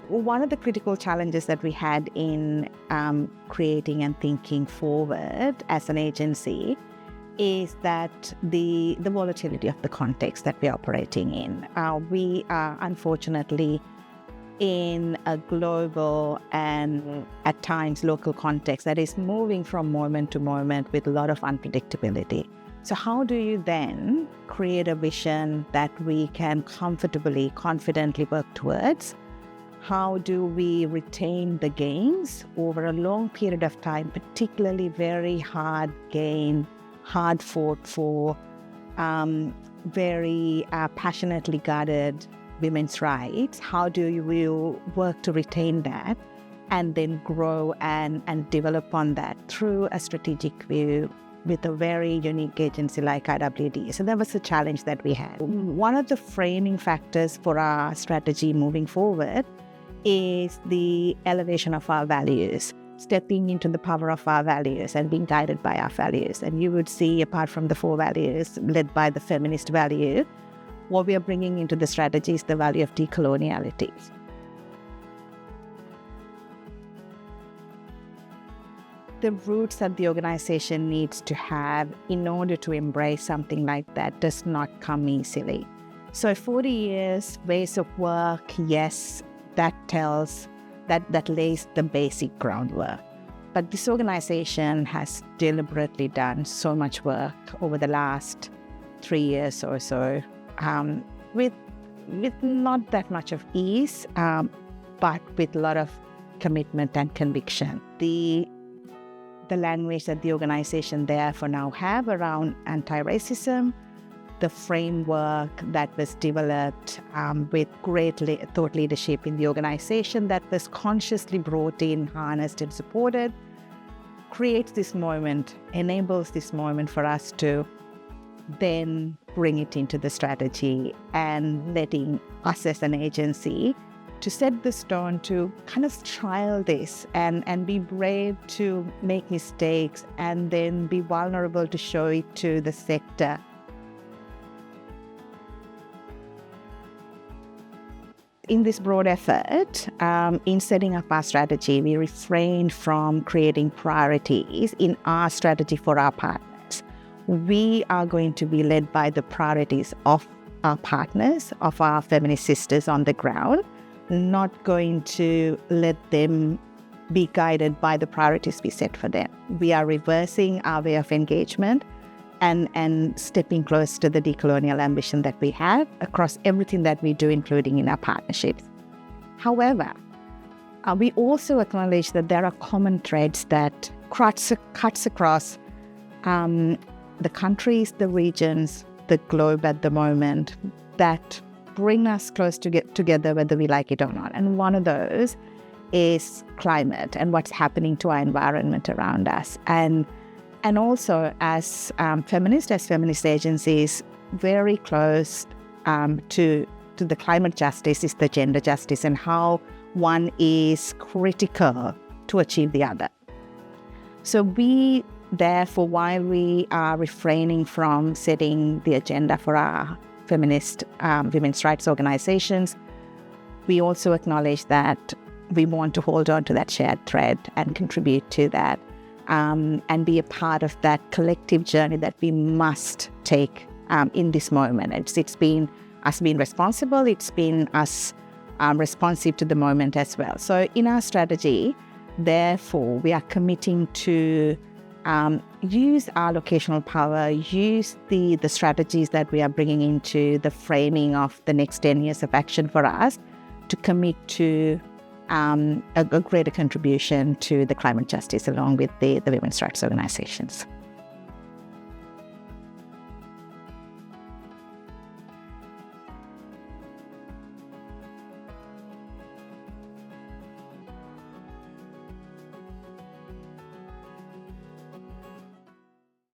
one of the critical challenges that we had in creating and thinking forward as an agency is that the volatility of the context that we're operating in. We are unfortunately in a global and at times local context that is moving from moment to moment with a lot of unpredictability. So how do you then create a vision that we can comfortably, confidently work towards? How do we retain the gains over a long period of time, particularly very hard gain, hard fought for, very passionately guarded women's rights? How do you work to retain that and then grow and develop on that through a strategic view with a very unique agency like IWDA? So that was a challenge that we had. One of the framing factors for our strategy moving forward is the elevation of our values, stepping into the power of our values and being guided by our values. And you would see, apart from the 4 values led by the feminist value, what we are bringing into the strategy is the value of decoloniality. The roots that the organization needs to have in order to embrace something like that does not come easily. So 40 years, ways of work, yes, that lays the basic groundwork. But this organization has deliberately done so much work over the last 3 years or so, with not that much of ease, but with a lot of commitment and conviction. The language that the organization therefore now have around anti-racism, the framework that was developed with great thought leadership in the organization that was consciously brought in, harnessed and supported, creates this moment, enables this moment for us to then bring it into the strategy and letting us as an agency to set the stone to kind of trial this and be brave to make mistakes and then be vulnerable to show it to the sector. In this broad effort, in setting up our strategy, we refrained from creating priorities in our strategy for our partners. We are going to be led by the priorities of our partners, of our feminist sisters on the ground, not going to let them be guided by the priorities we set for them. We are reversing our way of engagement and stepping close to the decolonial ambition that we have across everything that we do, including in our partnerships. However, we also acknowledge that there are common threads that cuts across the countries, the regions, the globe at the moment that bring us close to get together, whether we like it or not. And one of those is climate and what's happening to our environment around us. And also as feminist agencies, very close to the climate justice is the gender justice and how one is critical to achieve the other. So we, therefore, while we are refraining from setting the agenda for our feminist women's rights organizations, we also acknowledge that we want to hold on to that shared thread and contribute to that and be a part of that collective journey that we must take in this moment. It's been us being responsible, it's been us responsive to the moment as well. So in our strategy, therefore, we are committing to use our locational power, use the strategies that we are bringing into the framing of the next 10 years of action for us to commit to a greater contribution to the climate justice along with the women's rights organizations.